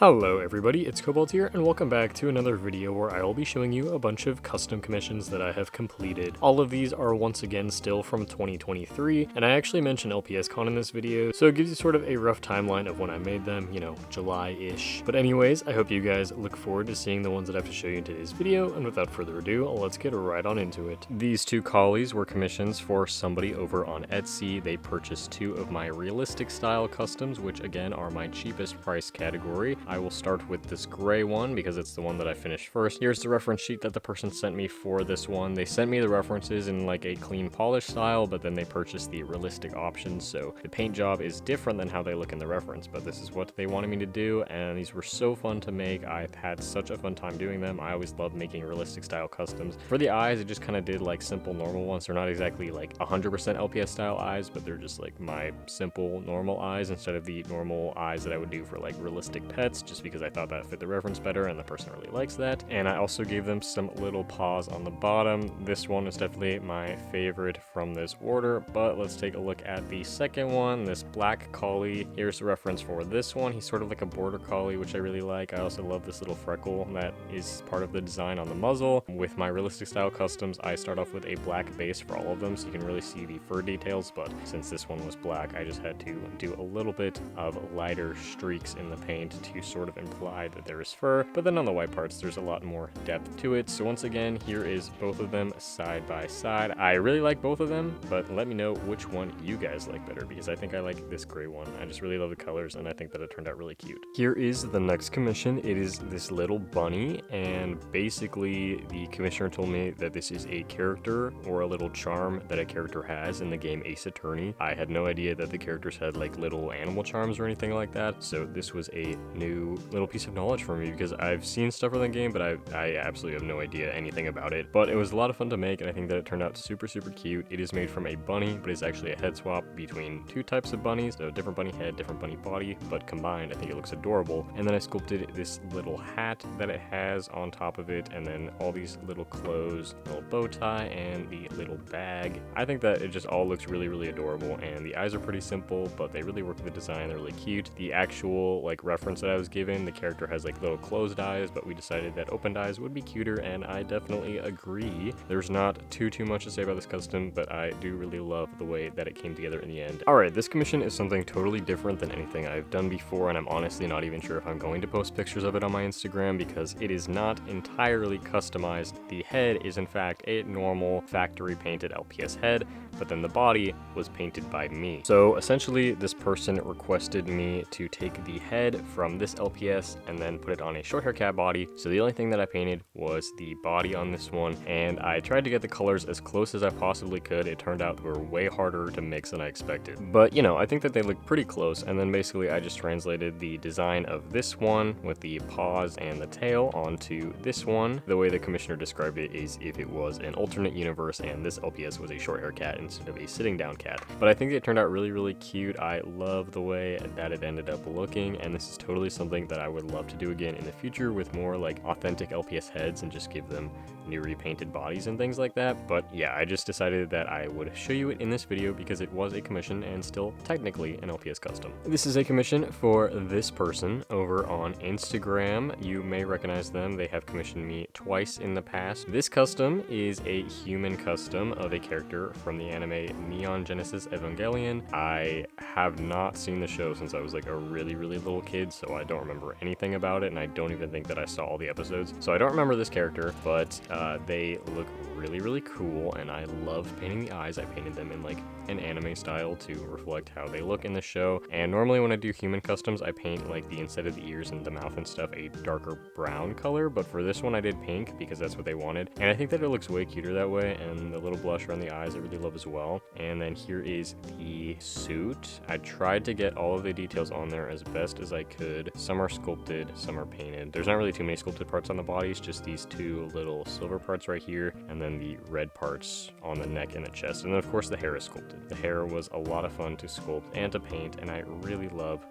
Hello everybody, it's Cobalt here, and welcome back to another video where I will be showing you a bunch of custom commissions that I have completed. All of these are once again still from 2023, and I actually mentioned LPSCon in this video, so it gives you sort of a rough timeline of when I made them, you know, July-ish. But anyways, I hope you guys look forward to seeing the ones that I have to show you in today's video, and without further ado, let's get right on into it. These two collies were commissions for somebody over on Etsy. They purchased two of my realistic style customs, which again are my cheapest price category. I will start with this gray one because it's the one that I finished first. Here's the reference sheet that the person sent me for this one. They sent me the references in like a clean polish style, but then they purchased the realistic options, so the paint job is different than how they look in the reference, but this is what they wanted me to do, and these were so fun to make. I've had such a fun time doing them. I always love making realistic style customs. For the eyes, I just kind of did like simple normal ones. They're not exactly like 100% LPS style eyes, but they're just like my simple normal eyes instead of the normal eyes that I would do for like realistic pets, just because I thought that fit the reference better and the person really likes that. And I also gave them some little paws on the bottom. This one is definitely my favorite from this order, but let's take a look at the second one, this black collie. Here's the reference for this one. He's sort of like a border collie, which I really like. I also love this little freckle that is part of the design on the muzzle. With my realistic style customs, I start off with a black base for all of them, so you can really see the fur details, but since this one was black, I just had to do a little bit of lighter streaks in the paint to sort of imply that there is fur, but then on the white parts there's a lot more depth to it. So once again, here is both of them side by side. I really like both of them, but let me know which one you guys like better, because I think I like this gray one. I just really love the colors, and I think that it turned out really cute. Here is the next commission. It is this little bunny, and basically the commissioner told me that this is a character or a little charm that a character has in the game Ace Attorney. I had no idea that the characters had like little animal charms or anything like that, so this was a new little piece of knowledge for me, because I've seen stuff from the game, but I absolutely have no idea anything about it. But it was a lot of fun to make, and I think that it turned out super cute. It is made from a bunny, but it's actually a head swap between two types of bunnies, so different bunny head, different bunny body, but combined I think it looks adorable. And then I sculpted this little hat that it has on top of it, and then all these little clothes, little bow tie, and the little bag. I think that it just all looks really adorable, and the eyes are pretty simple, but they really work with the design. They're really cute. The actual like reference that I was given, the character has like little closed eyes, but we decided that opened eyes would be cuter, and I definitely agree. There's not too much to say about this custom, but I do really love the way that it came together in the end. Alright, this commission is something totally different than anything I've done before, and I'm honestly not even sure if I'm going to post pictures of it on my Instagram, because it is not entirely customized. The head is in fact a normal factory painted LPS head, but then the body was painted by me. So essentially this person requested me to take the head from this LPS and then put it on a short hair cat body. So the only thing that I painted was the body on this one, and I tried to get the colors as close as I possibly could. It turned out they were way harder to mix than I expected, but you know, I think that they look pretty close. And then basically I just translated the design of this one with the paws and the tail onto this one. The way the commissioner described it is if it was an alternate universe and this LPS was a short hair cat instead of a sitting down cat. But I think it turned out really cute. I love the way that it ended up looking, and this is totally something that I would love to do again in the future with more like authentic LPS heads and just give them new repainted bodies and things like that. But yeah, I just decided that I would show you it in this video because it was a commission and still technically an LPS custom. This is a commission for this person over on Instagram. You may recognize them. They have commissioned me twice in the past. This custom is a human custom of a character from the anime Neon Genesis Evangelion. I have not seen the show since I was like a really little kid, so I don't remember anything about it, and I don't even think that I saw all the episodes, so I don't remember this character. But they look really cool, and I love painting the eyes. I painted them in like an anime style to reflect how they look in the show. And normally when I do human customs, I paint like the inside of the ears and the mouth and stuff a darker brown color, but for this one I did pink because that's what they wanted, and I think that it looks way cuter that way. And the little blush around the eyes I really love as well. And then here is the suit. I tried to get all of the details on there as best as I could. Some are sculpted, some are painted. There's not really too many sculpted parts on the bodies, just these two little silver parts right here, and then the red parts on the neck and the chest. And then of course the hair is sculpted. The hair was a lot of fun to sculpt and to paint, and I really love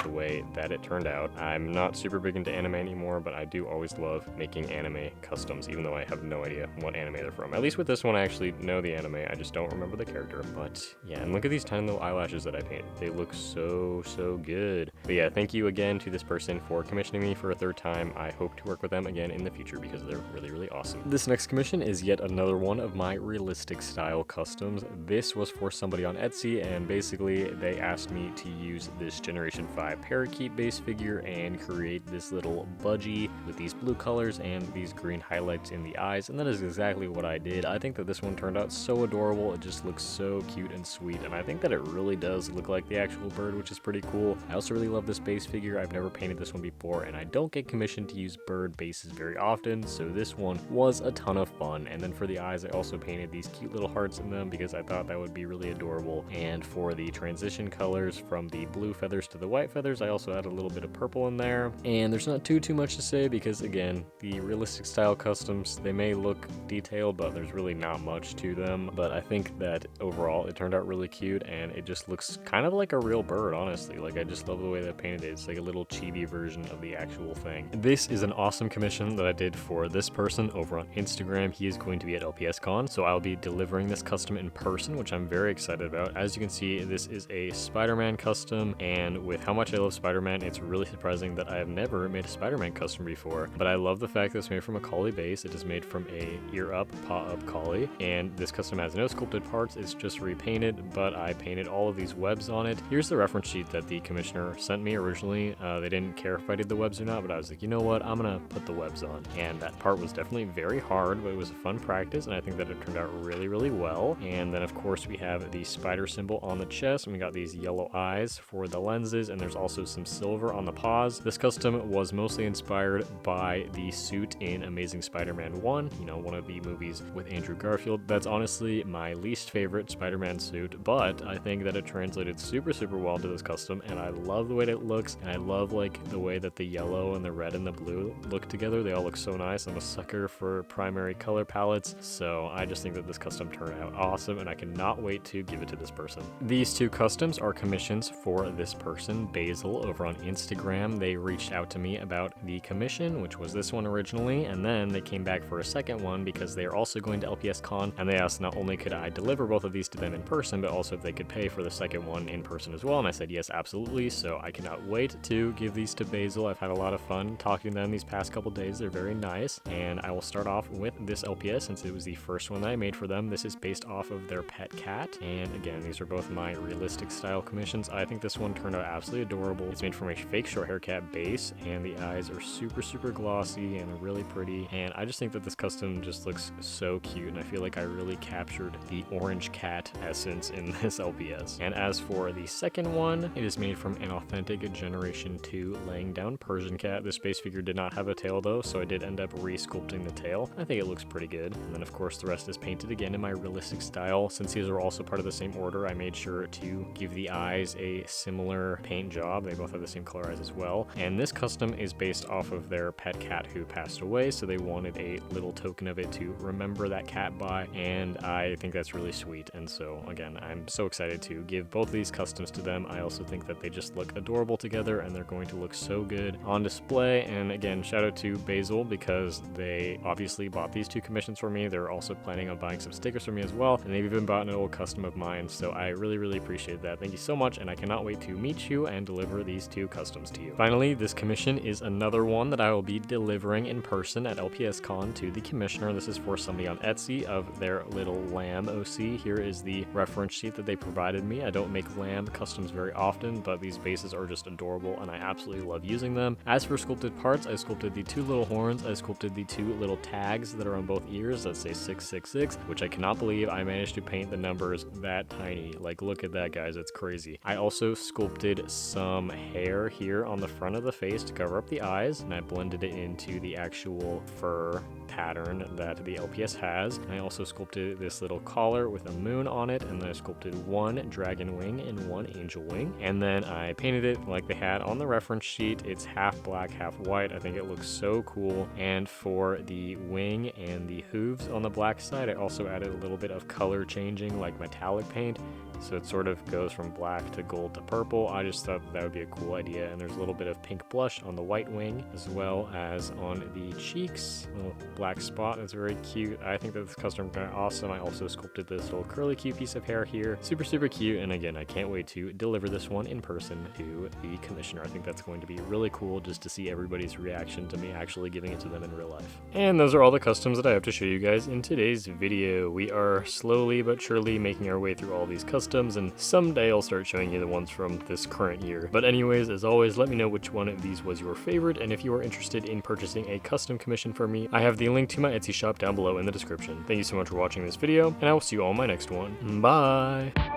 the way that it turned out. I'm not super big into anime anymore, but I do always love making anime customs, even though I have no idea what anime they're from. At least with this one, I actually know the anime, I just don't remember the character. But yeah, and look at these tiny little eyelashes that I painted. They look so good. But yeah, thank you again to this person for commissioning me for a third time. I hope to work with them again in the future because they're really awesome. This next commission is yet another one of my realistic style customs. This was for somebody on Etsy, and basically they asked me to use this Generation 5 Parakeet base figure and create this little budgie with these blue colors and these green highlights in the eyes, and that is exactly what I did. I think that this one turned out so adorable. It just looks so cute and sweet, and I think that it really does look like the actual bird, which is pretty cool. I also really love this base figure. I've never painted this one before, and I don't get commissioned to use bird bases very often, so this one was a ton of fun. And then for the eyes, I also painted these cute little hearts in them because I thought that would be really adorable. And for the transition colors from the blue feathers to the white feathers, I also added a little bit of purple in there. And there's not too much to say because, again, the realistic style customs, they may look detailed, but there's really not much to them. But I think that overall it turned out really cute, and it just looks kind of like a real bird, honestly. Like, I just love the way that I painted it. It's like a little chibi version of the actual thing. This is an awesome commission that I did for this person over on Instagram. He is going to be at LPSCon, so I'll be delivering this custom in person, which I'm very excited about. As you can see, this is a Spider-Man custom, and with how much I love Spider-Man, it's really surprising that I have never made a Spider-Man custom before. But I love the fact that it's made from a collie base. It is made from a ear up, paw up collie, and this custom has no sculpted parts. It's just repainted, but I painted all of these webs on it. Here's the reference sheet that the commissioner sent me originally. They didn't care if I did the webs or not, but I was like, you know what, I'm gonna put the webs on. And that part was definitely very hard, but it was a fun practice, and I think that it turned out really well. And then of course we have the spider symbol on the chest, and we got these yellow eyes for the lenses, and there's also some silver on the paws. This custom was mostly inspired by the suit in Amazing Spider-Man 1, you know, one of the movies with Andrew Garfield. That's honestly my least favorite Spider-Man suit, but I think that it translated super well to this custom, and I love the way that it looks, and I love like the way that the yellow and the red and the blue look together. They all look so nice. I'm a sucker for primary color palettes, so I just think that this custom turned out awesome, and I cannot wait to give it to this person. These two customs are commissions for this person, Basil, over on Instagram. They reached out to me about the commission, which was this one originally, and then they came back for a second one because they are also going to LPSCon, and they asked not only could I deliver both of these to them in person, but also if they could pay for the second one in person as well, and I said yes, absolutely. So I cannot wait to give these to Basil. I've had a lot of fun talking to them these past couple days. They're very nice, and I will start off with this LPS since it was the first one that I made for them. This is based off of their pet cat, and again, these are both my realistic style commissions. I think this one turned out absolutely adorable. It's made from a fake short hair cat base, and the eyes are super glossy and really pretty, and I just think that this custom just looks so cute, and I feel like I really captured the orange cat essence in this LPS. And as for the second one, it is made from an authentic Generation 2 laying down Persian cat. This base figure did not have a tail though, so I did end up re-sculpting the tail. I think it looks pretty good. And then of course the rest is painted again in my realistic style. Since these are also part of the same order, I made sure to give the eyes a similar paint job. They both have the same color eyes as well. And this custom is based off of their pet cat who passed away, so they wanted a little token of it to remember that cat by, and I think that's really sweet. And so again, I'm so excited to give both of these customs to them. I also think that they just look adorable together, and they're going to look so good on display. And again, shout out to Basil because they obviously bought these two commissions for me. They're also planning on buying some stickers for me as well, and they've even bought an old custom of mine, so I really appreciate that. Thank you so much, and I cannot wait to meet you and deliver these two customs to you. Finally, this commission is another one that I will be delivering in person at LPSCon to the commissioner. This is for somebody on Etsy of their little lamb OC. Here is the reference sheet that they provided me. I don't make lamb customs very often, but these bases are just adorable, and I absolutely love using them. As for sculpted parts, I sculpted the two little horns. I sculpted the two little tags that are on both ears that say 666, which I cannot believe I managed to paint the numbers that tiny. Like, look at that, guys. It's crazy. I also sculpted some hair here on the front of the face to cover up the eyes, and I blended it into the actual fur pattern that the LPS has. And I also sculpted this little collar with a moon on it, and then I sculpted one dragon wing and one angel wing, and then I painted it like they had on the reference sheet. It's half black, half white. I think it looks so cool. And for the wing and the hooves on the black side, I also added a little bit of color changing, like metallic paint. So it sort of goes from black to gold to purple. I just thought that would be a cool idea. And there's a little bit of pink blush on the white wing, as well as on the cheeks. A little black spot that's very cute. I think that this custom kind of awesome. I also sculpted this little curly cute piece of hair here. Super, super cute. And again, I can't wait to deliver this one in person to the commissioner. I think that's going to be really cool just to see everybody's reaction to me actually giving it to them in real life. And those are all the customs that I have to show you guys in today's video. We are slowly but surely making our way through all these customs, and someday I'll start showing you the ones from this current year. But anyways, as always, let me know which one of these was your favorite, and if you are interested in purchasing a custom commission for me, I have the link to my Etsy shop down below in the description. Thank you so much for watching this video, and I will see you all in my next one. Bye!